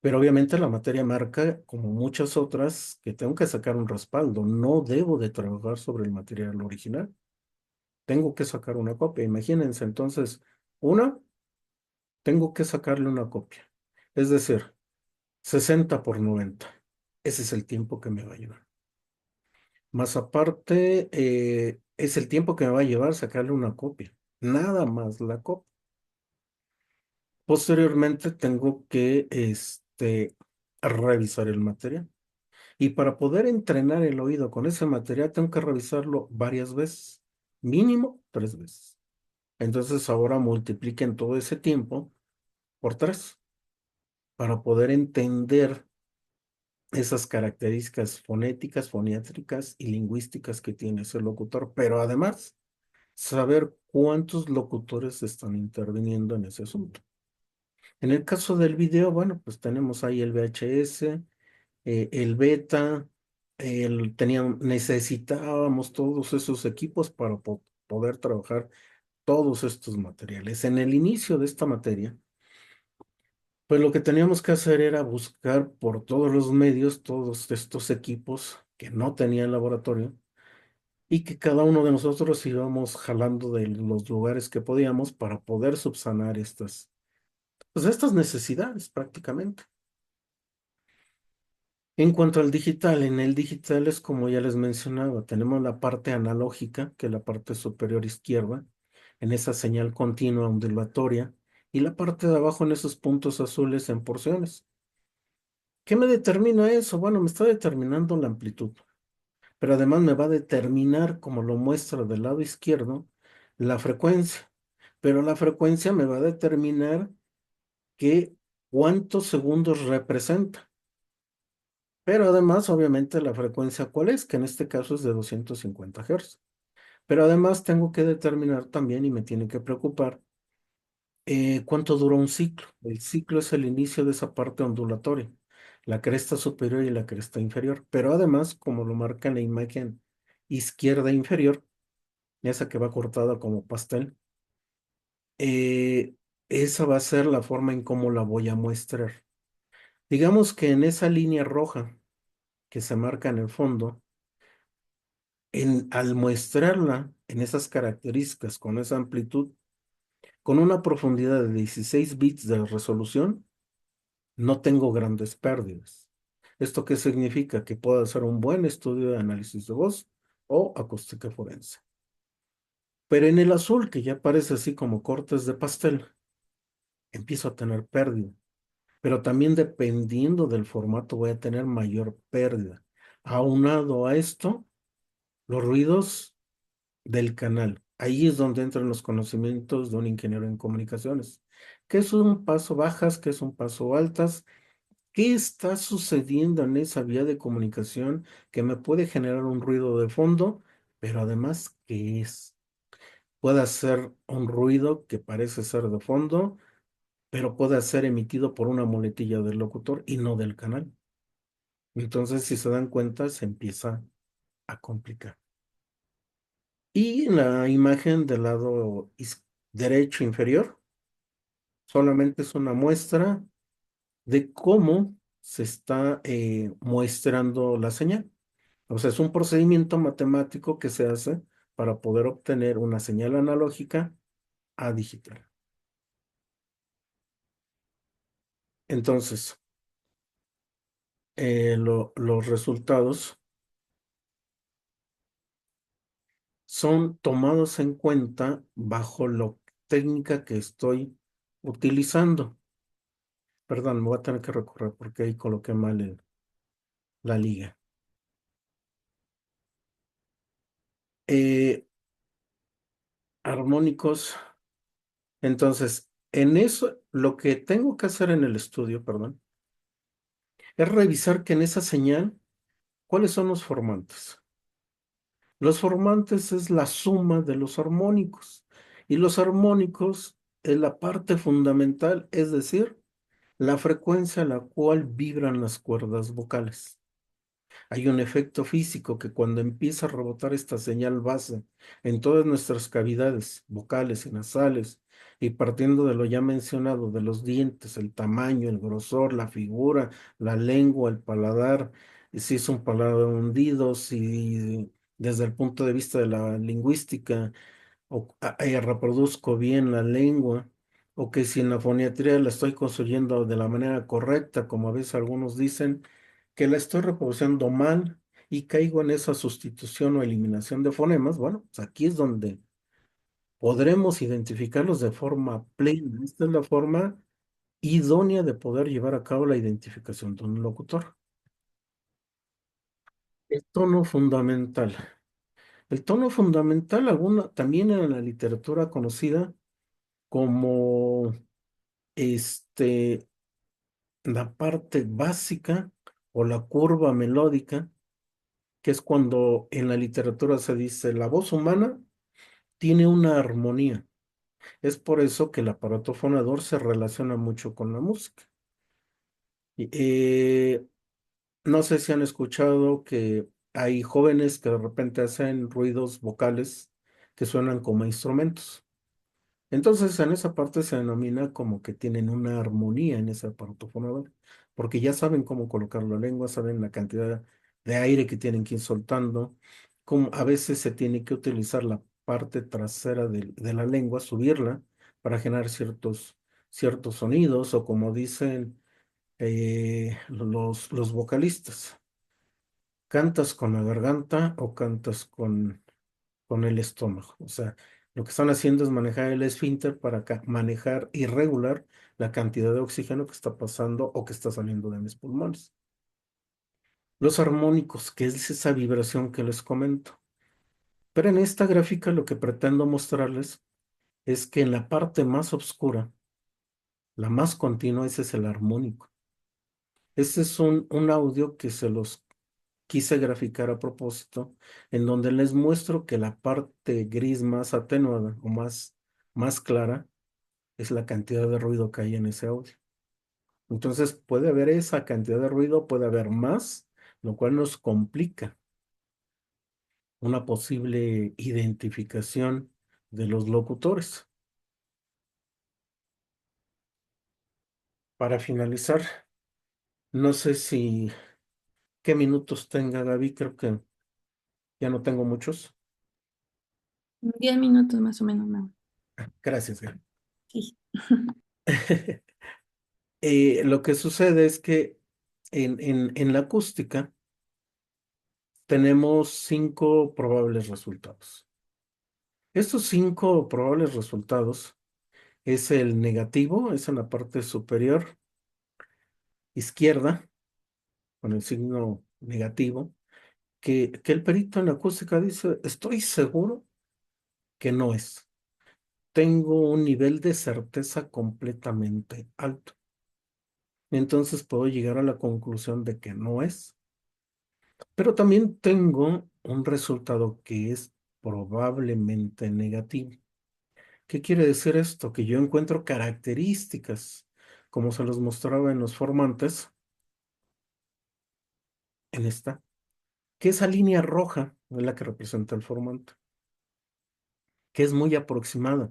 Pero obviamente la materia marca, como muchas otras, que tengo que sacar un respaldo. No debo de trabajar sobre el material original. Tengo que sacar una copia. Imagínense, entonces, tengo que sacarle una copia. Es decir, 60 por 90. Ese es el tiempo que me va a llevar. Más aparte, es el tiempo que me va a llevar sacarle una copia. Nada más la copia. Posteriormente tengo que revisar el material. Y para poder entrenar el oído con ese material, tengo que revisarlo varias veces, mínimo 3 veces. Entonces ahora multipliquen todo ese tiempo por 3 para poder entender esas características fonéticas, foniátricas y lingüísticas que tiene ese locutor, pero además saber cuántos locutores están interviniendo en ese asunto. En el caso del video, bueno, pues tenemos ahí el VHS, el beta, necesitábamos todos esos equipos para poder trabajar todos estos materiales. En el inicio de esta materia, pues lo que teníamos que hacer era buscar por todos los medios todos estos equipos que no tenían laboratorio y que cada uno de nosotros íbamos jalando de los lugares que podíamos para poder subsanar estas necesidades prácticamente. En cuanto al digital, en el digital es como ya les mencionaba, tenemos la parte analógica, que es la parte superior izquierda, en esa señal continua ondulatoria, y la parte de abajo en esos puntos azules en porciones. ¿Qué me determina eso? Bueno, me está determinando la amplitud, pero además me va a determinar, como lo muestra del lado izquierdo, la frecuencia. Pero la frecuencia me va a determinar cuántos segundos representa. Pero además, obviamente, la frecuencia cuál es, que en este caso es de 250 Hz. Pero además tengo que determinar también y me tiene que preocupar cuánto dura un ciclo. El ciclo es el inicio de esa parte ondulatoria, la cresta superior y la cresta inferior. Pero además, como lo marca en la imagen izquierda inferior, esa que va cortada como pastel, eh, esa va a ser la forma en cómo la voy a muestrar. Digamos que en esa línea roja que se marca en el fondo, al muestrarla en esas características, con esa amplitud, con una profundidad de 16 bits de resolución, no tengo grandes pérdidas. ¿Esto qué significa? Que puedo hacer un buen estudio de análisis de voz o acústica forense. Pero en el azul, que ya parece así como cortes de pastel, empiezo a tener pérdida. Pero también dependiendo del formato voy a tener mayor pérdida. Aunado a esto, los ruidos del canal. Ahí es donde entran los conocimientos de un ingeniero en comunicaciones. ¿Qué es un paso bajas? ¿Qué es un paso altas? ¿Qué está sucediendo en esa vía de comunicación que me puede generar un ruido de fondo? Pero además, ¿qué es? Puede ser un ruido que parece ser de fondo, pero puede ser emitido por una muletilla del locutor y no del canal. Entonces, si se dan cuenta, se empieza a complicar. Y en la imagen del lado derecho inferior, solamente es una muestra de cómo se está muestrando la señal. O sea, es un procedimiento matemático que se hace para poder obtener una señal analógica a digital. Entonces, los resultados son tomados en cuenta bajo la técnica que estoy utilizando. Perdón, me voy a tener que recorrer porque ahí coloqué mal la liga. Eh, Armónicos. Entonces, en eso, lo que tengo que hacer en el estudio, perdón, es revisar que en esa señal, ¿cuáles son los formantes? Los formantes es la suma de los armónicos y los armónicos es la parte fundamental, es decir, la frecuencia a la cual vibran las cuerdas vocales. Hay un efecto físico que cuando empieza a rebotar esta señal base en todas nuestras cavidades vocales y nasales, y partiendo de lo ya mencionado, de los dientes, el tamaño, el grosor, la figura, la lengua, el paladar, y si es un paladar hundido, si desde el punto de vista de la lingüística reproduzco bien la lengua, o que si en la foniatría la estoy construyendo de la manera correcta, como a veces algunos dicen, que la estoy reproduciendo mal y caigo en esa sustitución o eliminación de fonemas, bueno, pues aquí es donde podremos identificarlos de forma plena. Esta es la forma idónea de poder llevar a cabo la identificación de un locutor. El tono fundamental. El tono fundamental, también en la literatura conocida como este, la parte básica o la curva melódica, que es cuando en la literatura se dice la voz humana tiene una armonía. Es por eso que el aparato fonador se relaciona mucho con la música. Y, no sé si han escuchado que hay jóvenes que de repente hacen ruidos vocales que suenan como instrumentos. Entonces, en esa parte se denomina como que tienen una armonía en ese aparato fonador, porque ya saben cómo colocar la lengua, saben la cantidad de aire que tienen que ir soltando, como a veces se tiene que utilizar la parte trasera de la lengua, subirla para generar ciertos sonidos, o como dicen los vocalistas, ¿cantas con la garganta o cantas con el estómago? O sea, lo que están haciendo es manejar el esfínter para manejar y regular la cantidad de oxígeno que está pasando o que está saliendo de mis pulmones. Los armónicos, que es esa vibración que les comento. Pero en esta gráfica lo que pretendo mostrarles es que en la parte más oscura, la más continua, ese es el armónico. Este es un audio que se los quise graficar a propósito, en donde les muestro que la parte gris más atenuada o más clara es la cantidad de ruido que hay en ese audio. Entonces puede haber esa cantidad de ruido, puede haber más, lo cual nos complica una posible identificación de los locutores. Para finalizar, no sé si qué minutos tenga Gaby, creo que ya no tengo muchos. 10 minutos más o menos, no. Gracias, Gaby. Sí. Lo que sucede es que en la acústica tenemos 5 probables resultados. Estos 5 probables resultados es el negativo, es en la parte superior izquierda, con el signo negativo, que el perito en la acústica dice, estoy seguro que no es. Tengo un nivel de certeza completamente alto. Entonces puedo llegar a la conclusión de que no es. Pero también tengo un resultado que es probablemente negativo. ¿Qué quiere decir esto? Que yo encuentro características, como se los mostraba en los formantes, en esta, que esa línea roja es la que representa el formante, que es muy aproximada,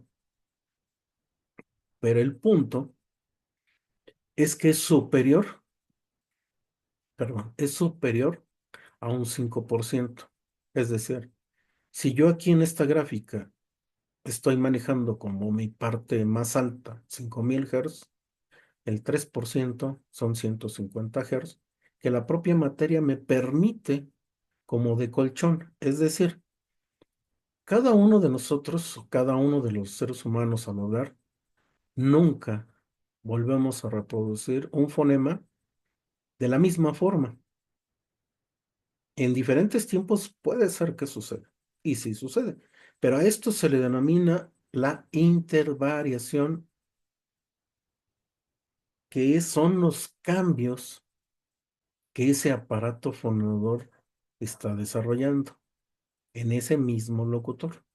pero el punto es que es superior, perdón, es superior a un 5%. Es decir, si yo aquí en esta gráfica estoy manejando como mi parte más alta 5000 Hz, el 3% son 150 Hz, que la propia materia me permite como de colchón. Es decir, cada uno de nosotros, o cada uno de los seres humanos al hablar, nunca volvemos a reproducir un fonema de la misma forma. En diferentes tiempos puede ser que suceda, y sí sucede, pero a esto se le denomina la intervariación, que son los cambios que ese aparato fonador está desarrollando en ese mismo locutor.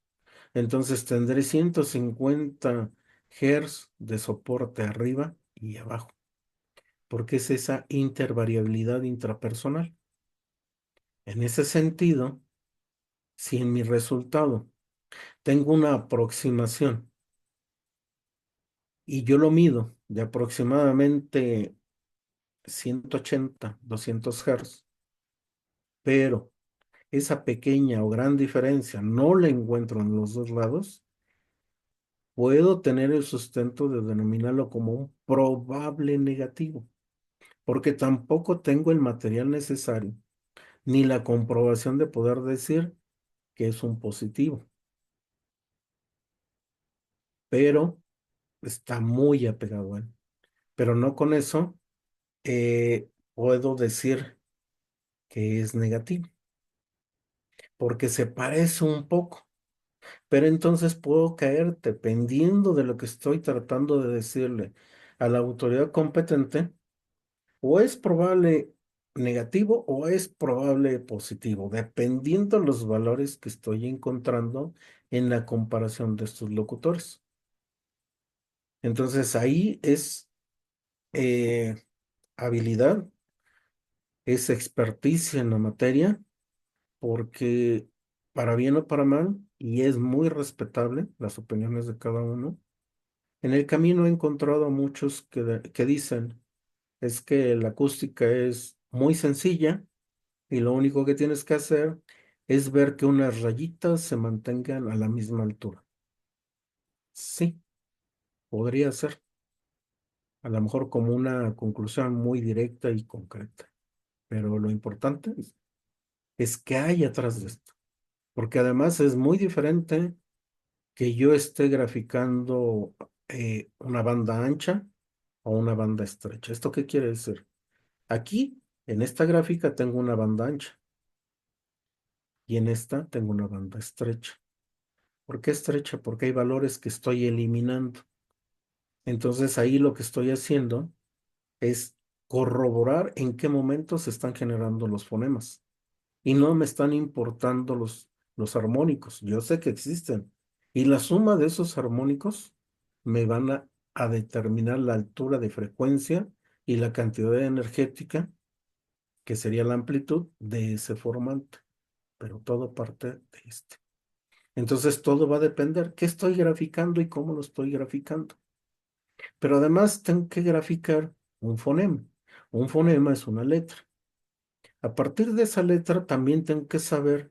Entonces tendré 150 Hz de soporte arriba y abajo, porque es esa intervariabilidad intrapersonal. En ese sentido, si en mi resultado tengo una aproximación y yo lo mido de aproximadamente 180, 200 Hz, pero esa pequeña o gran diferencia no la encuentro en los dos lados, puedo tener el sustento de denominarlo como un probable negativo, porque tampoco tengo el material necesario ni la comprobación de poder decir que es un positivo, pero está muy apegado a él. Pero no con eso puedo decir que es negativo, porque se parece un poco. Pero entonces puedo caer, dependiendo de lo que estoy tratando de decirle a la autoridad competente, o es probable negativo o es probable positivo, dependiendo los valores que estoy encontrando en la comparación de estos locutores. Entonces ahí es eh, habilidad, es experticia en la materia, porque para bien o para mal, y es muy respetable las opiniones de cada uno, en el camino he encontrado a muchos que dicen, es que la acústica es muy sencilla y lo único que tienes que hacer es ver que unas rayitas se mantengan a la misma altura. Sí, podría ser, a lo mejor como una conclusión muy directa y concreta, pero lo importante es que hay atrás de esto, porque además es muy diferente que yo esté graficando una banda ancha o una banda estrecha. ¿Esto qué quiere decir? Aquí, en esta gráfica, tengo una banda ancha y en esta tengo una banda estrecha. ¿Por qué estrecha? Porque hay valores que estoy eliminando. Entonces ahí lo que estoy haciendo es corroborar en qué momento se están generando los fonemas. Y no me están importando los armónicos. Yo sé que existen. Y la suma de esos armónicos me van a determinar la altura de frecuencia y la cantidad energética, que sería la amplitud de ese formante. Pero todo parte de este. Entonces todo va a depender qué estoy graficando y cómo lo estoy graficando. Pero además tengo que graficar un fonema. Un fonema es una letra. A partir de esa letra también tengo que saber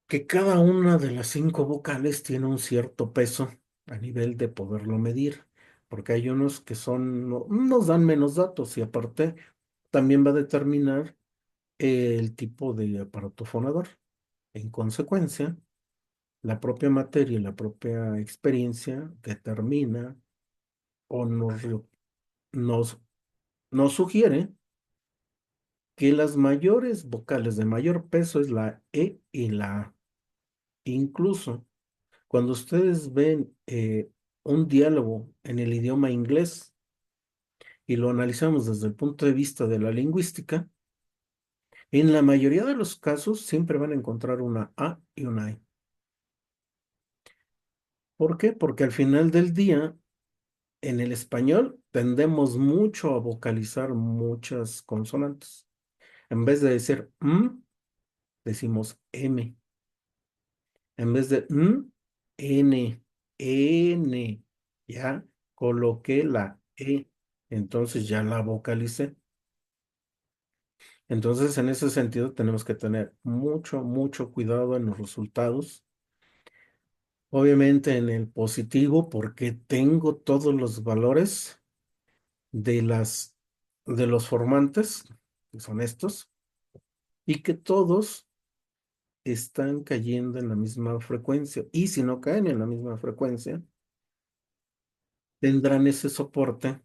que cada una de las 5 vocales tiene un cierto peso a nivel de poderlo medir, porque hay unos que nos dan menos datos y aparte también va a determinar el tipo de aparato fonador. En consecuencia, la propia materia y la propia experiencia determina o nos, nos sugiere que las mayores vocales de mayor peso es la E y la A. Incluso cuando ustedes ven un diálogo en el idioma inglés y lo analizamos desde el punto de vista de la lingüística, en la mayoría de los casos siempre van a encontrar una A y una E. ¿Por qué? Porque al final del día, en el español, tendemos mucho a vocalizar muchas consonantes. En vez de decir decimos M. En vez de N, N, ya coloqué la E, entonces ya la vocalicé. Entonces, en ese sentido, tenemos que tener mucho, mucho cuidado en los resultados. Obviamente en el positivo, porque tengo todos los valores de de los formantes, que son estos, y que todos están cayendo en la misma frecuencia. Y si no caen en la misma frecuencia, tendrán ese soporte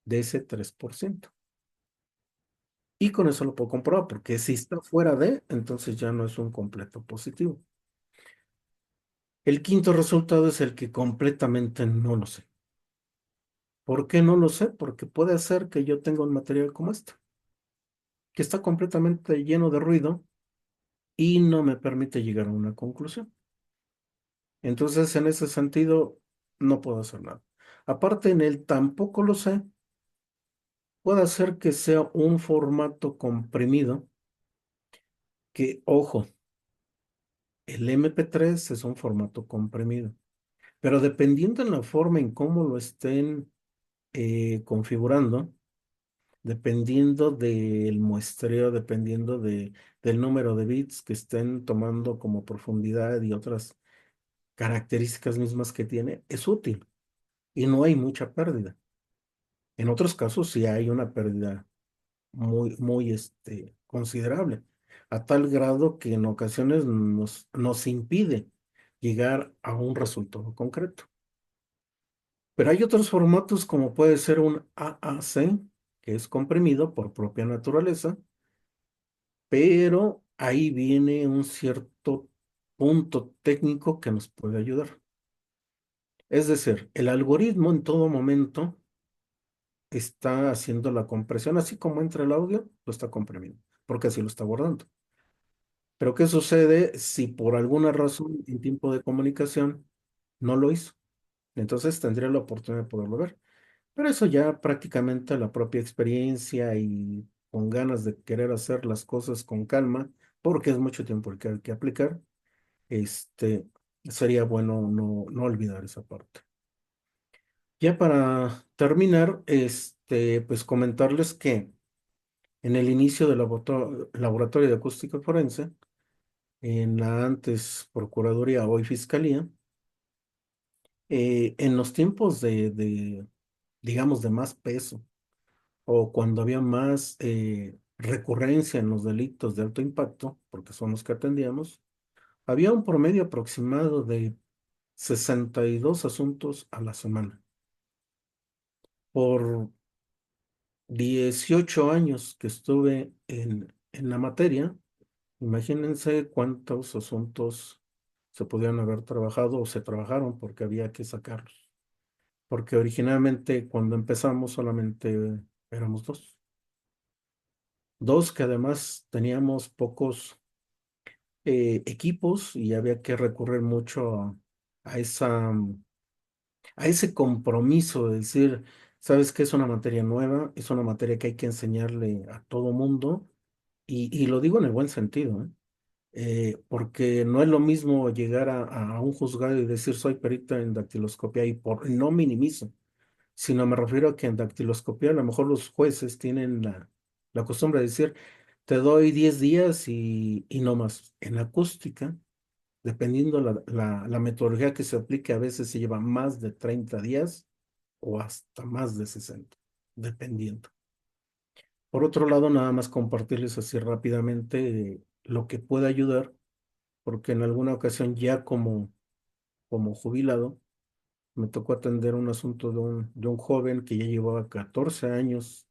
de ese 3%. Y con eso lo puedo comprobar, porque si está fuera de, entonces ya no es un completo positivo. El quinto resultado es el que completamente no lo sé. ¿Por qué no lo sé? Porque puede ser que yo tenga un material como este, que está completamente lleno de ruido y no me permite llegar a una conclusión. Entonces, en ese sentido, no puedo hacer nada. Aparte, en el tampoco lo sé, puede ser que sea un formato comprimido, que, ojo, el MP3 es un formato comprimido, pero dependiendo en la forma en cómo lo estén configurando, dependiendo del muestreo, dependiendo del número de bits que estén tomando como profundidad y otras características mismas que tiene, es útil y no hay mucha pérdida. En otros casos sí hay una pérdida muy considerable, a tal grado que en ocasiones nos impide llegar a un resultado concreto. Pero hay otros formatos como puede ser un AAC, que es comprimido por propia naturaleza, pero ahí viene un cierto punto técnico que nos puede ayudar. Es decir, el algoritmo en todo momento está haciendo la compresión, así como entra el audio, lo está comprimiendo, porque así lo está guardando. Pero ¿qué sucede si por alguna razón en tiempo de comunicación no lo hizo? Entonces tendría la oportunidad de poderlo ver. Pero eso ya prácticamente la propia experiencia y con ganas de querer hacer las cosas con calma, porque es mucho tiempo el que hay que aplicar, este, sería bueno no olvidar esa parte. Ya para terminar, pues comentarles que en el inicio del laboratorio de acústica forense, en la antes Procuraduría, hoy Fiscalía, en los tiempos digamos, de más peso, o cuando había más recurrencia en los delitos de alto impacto, porque son los que atendíamos, había un promedio aproximado de 62 asuntos a la semana. Por 18 años que estuve en la materia, imagínense cuántos asuntos se podían haber trabajado o se trabajaron porque había que sacarlos. Porque originalmente cuando empezamos solamente éramos dos. Dos que además teníamos pocos equipos y había que recurrir mucho a a ese compromiso de decir, sabes que es una materia nueva, es una materia que hay que enseñarle a todo mundo, y lo digo en el buen sentido, ¿eh? Porque no es lo mismo llegar a un juzgado y decir soy perito en dactiloscopia y no minimizo, sino me refiero a que en dactiloscopia a lo mejor los jueces tienen la costumbre de decir te doy 10 días y no más. En acústica, dependiendo la metodología que se aplique, a veces se lleva más de 30 días o hasta más de 60, dependiendo. Por otro lado, nada más compartirles así rápidamente lo que puede ayudar, porque en alguna ocasión ya como jubilado, me tocó atender un asunto de un joven que ya llevaba 14 años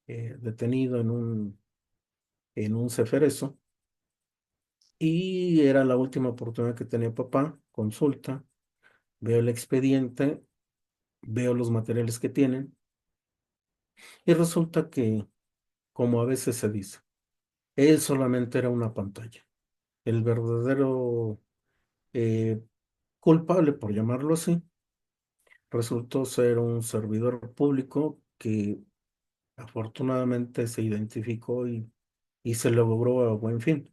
detenido en un ceferezo, y era la última oportunidad que tenía papá, consulta, veo el expediente, veo los materiales que tienen, y resulta que, como a veces se dice, él solamente era una pantalla. El verdadero eh, culpable, por llamarlo así, resultó ser un servidor público que afortunadamente se identificó y se logró a buen fin.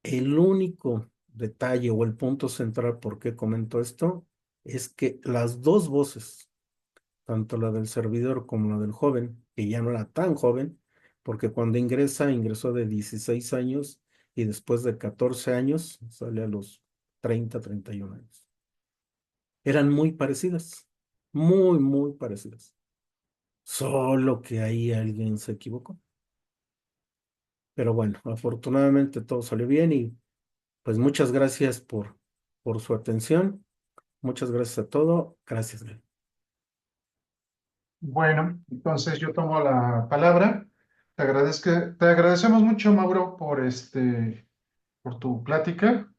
El único detalle o el punto central por qué comento esto es que las dos voces, tanto la del servidor como la del joven, que ya no era tan joven, porque cuando ingresó de 16 años y después de 14 años, sale a los 31 años. Eran muy parecidas, muy parecidas. Solo que ahí alguien se equivocó. Pero bueno, afortunadamente todo salió bien y pues muchas gracias por su atención. Muchas gracias a todo. Gracias, Bueno, entonces yo tomo la palabra. Te agradecemos mucho, Mauro, por tu plática.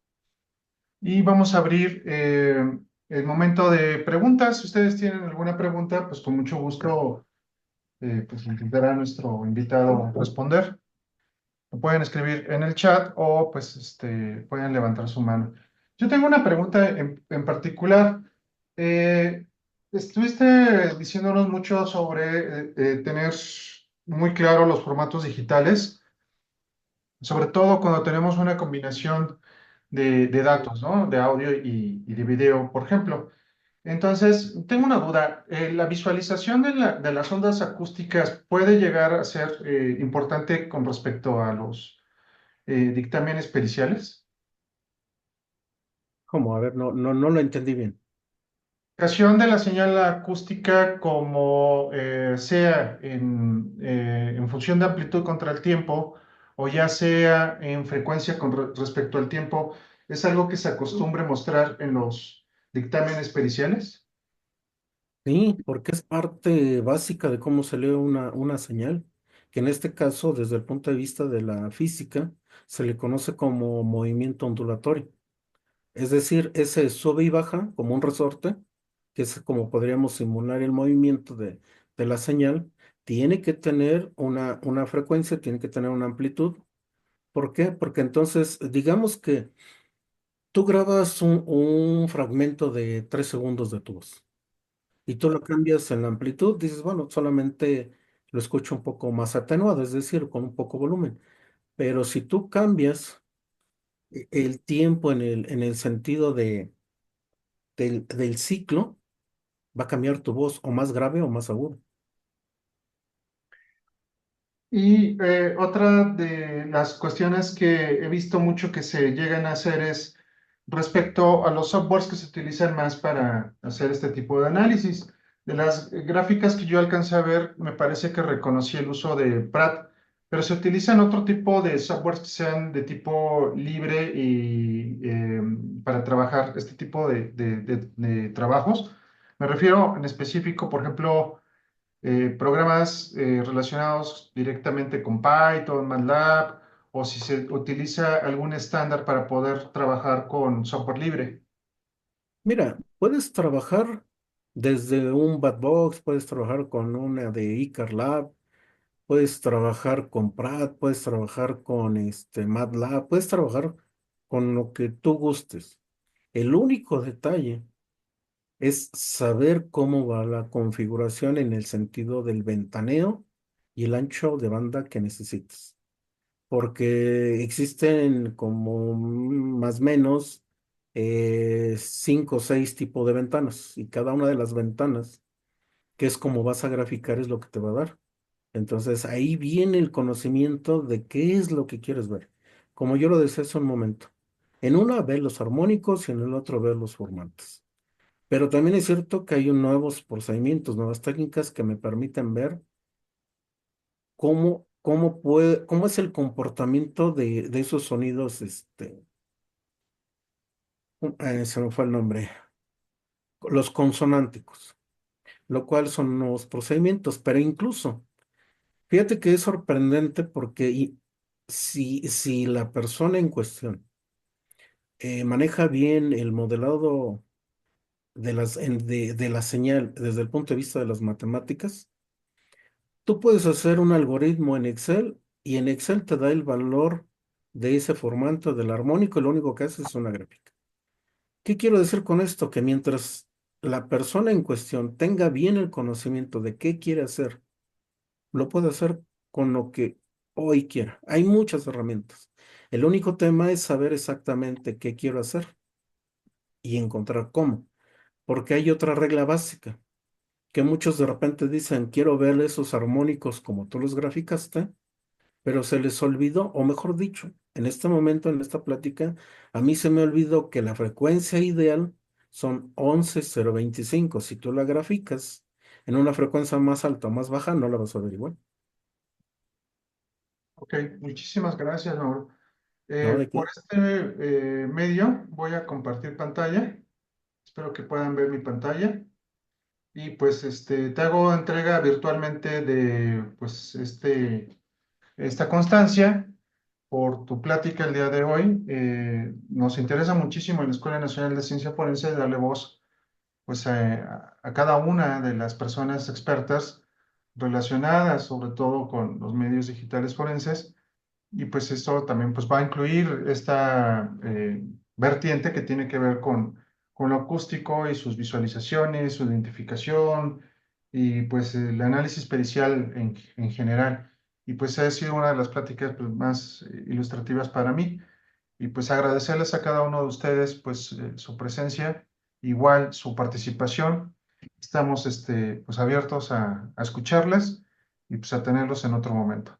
Y vamos a abrir el momento de preguntas. Si ustedes tienen alguna pregunta, pues con mucho gusto pues intentará nuestro invitado responder. Lo pueden escribir en el chat o pues pueden levantar su mano. Yo tengo una pregunta en particular. Eh, Estuviste diciéndonos mucho sobre tener muy claro los formatos digitales, sobre todo cuando tenemos una combinación de datos, ¿no? De audio y de video, por ejemplo. Entonces, tengo una duda. ¿La visualización de las ondas acústicas puede llegar a ser importante con respecto a los dictámenes periciales? ¿Cómo? A ver, no lo entendí bien. Ocasión de la señal acústica como sea en función de amplitud contra el tiempo o ya sea en frecuencia con respecto al tiempo, ¿es algo que se acostumbre mostrar en los dictámenes periciales? Sí, porque es parte básica de cómo se lee una señal, que en este caso, desde el punto de vista de la física, se le conoce como movimiento ondulatorio. Es decir, ese sube y baja como un resorte, que es como podríamos simular el movimiento de la señal, tiene que tener una frecuencia, tiene que tener una amplitud. ¿Por qué? Porque entonces, digamos que tú grabas un fragmento de 3 segundos de tu voz y tú lo cambias en la amplitud, dices, bueno, solamente lo escucho un poco más atenuado, es decir, con un poco volumen. Pero si tú cambias el tiempo en el sentido del ciclo, va a cambiar tu voz o más grave o más agudo. Y otra de las cuestiones que he visto mucho que se llegan a hacer es respecto a los softwares que se utilizan más para hacer este tipo de análisis. De las gráficas que yo alcancé a ver, me parece que reconocí el uso de Pratt, pero se utilizan otro tipo de softwares que sean de tipo libre y para trabajar este tipo de trabajos. Me refiero en específico, por ejemplo, programas relacionados directamente con Python, MATLAB, o si se utiliza algún estándar para poder trabajar con software libre. Mira, puedes trabajar desde un Batbox, puedes trabajar con una de Icar Lab, puedes trabajar con Pratt, puedes trabajar con MATLAB, puedes trabajar con lo que tú gustes. El único detalle es saber cómo va la configuración en el sentido del ventaneo y el ancho de banda que necesites. Porque existen como más o menos 5 o 6 tipos de ventanas y cada una de las ventanas, que es como vas a graficar, es lo que te va a dar. Entonces ahí viene el conocimiento de qué es lo que quieres ver. Como yo lo decía hace un momento, en una ves los armónicos y en el otro ves los formantes. Pero también es cierto que hay nuevos procedimientos, nuevas técnicas que me permiten ver cómo es el comportamiento de esos sonidos, se me fue el nombre, los consonánticos, lo cual son nuevos procedimientos, pero incluso, fíjate que es sorprendente porque si la persona en cuestión maneja bien el modelado de la señal desde el punto de vista de las matemáticas, tú puedes hacer un algoritmo en Excel y en Excel te da el valor de ese formato del armónico y lo único que hace es una gráfica. ¿Qué quiero decir con esto? Que mientras la persona en cuestión tenga bien el conocimiento de qué quiere hacer, lo puede hacer con lo que hoy quiera. Hay muchas herramientas. El único tema es saber exactamente qué quiero hacer y encontrar cómo. Porque hay otra regla básica, que muchos de repente dicen, quiero ver esos armónicos como tú los graficaste, pero se les olvidó, o mejor dicho, en este momento, en esta plática, a mí se me olvidó que la frecuencia ideal son 11,025. Si tú la graficas en una frecuencia más alta o más baja, no la vas a ver igual. Ok, muchísimas gracias, Mauro. ¿No? ¿De Por qué? este medio voy a compartir pantalla. Espero que puedan ver mi pantalla. Y pues te hago entrega virtualmente de pues esta constancia, por tu plática el día de hoy. Nos interesa muchísimo en la Escuela Nacional de Ciencia Forense darle voz pues, a cada una de las personas expertas relacionadas, sobre todo con los medios digitales forenses. Y pues esto también pues, va a incluir esta vertiente que tiene que ver con lo acústico y sus visualizaciones, su identificación y pues el análisis pericial en general. Y pues ha sido una de las pláticas pues, más ilustrativas para mí. Y pues agradecerles a cada uno de ustedes pues su presencia, igual su participación. Estamos pues, abiertos a escucharlas y pues a tenerlos en otro momento.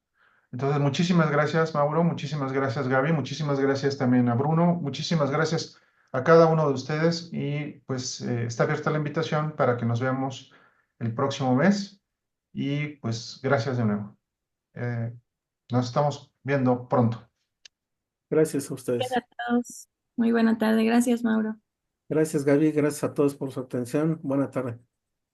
Entonces, muchísimas gracias, Mauro, muchísimas gracias, Gaby, muchísimas gracias también a Bruno, muchísimas gracias a cada uno de ustedes y pues está abierta la invitación para que nos veamos el próximo mes y pues gracias de nuevo. Eh, Nos estamos viendo pronto. Gracias a Gracias ustedes. a todos. Muy buena tarde. Gracias, Mauro. Gracias, Gaby. Gracias a todos por su atención. Buena tarde.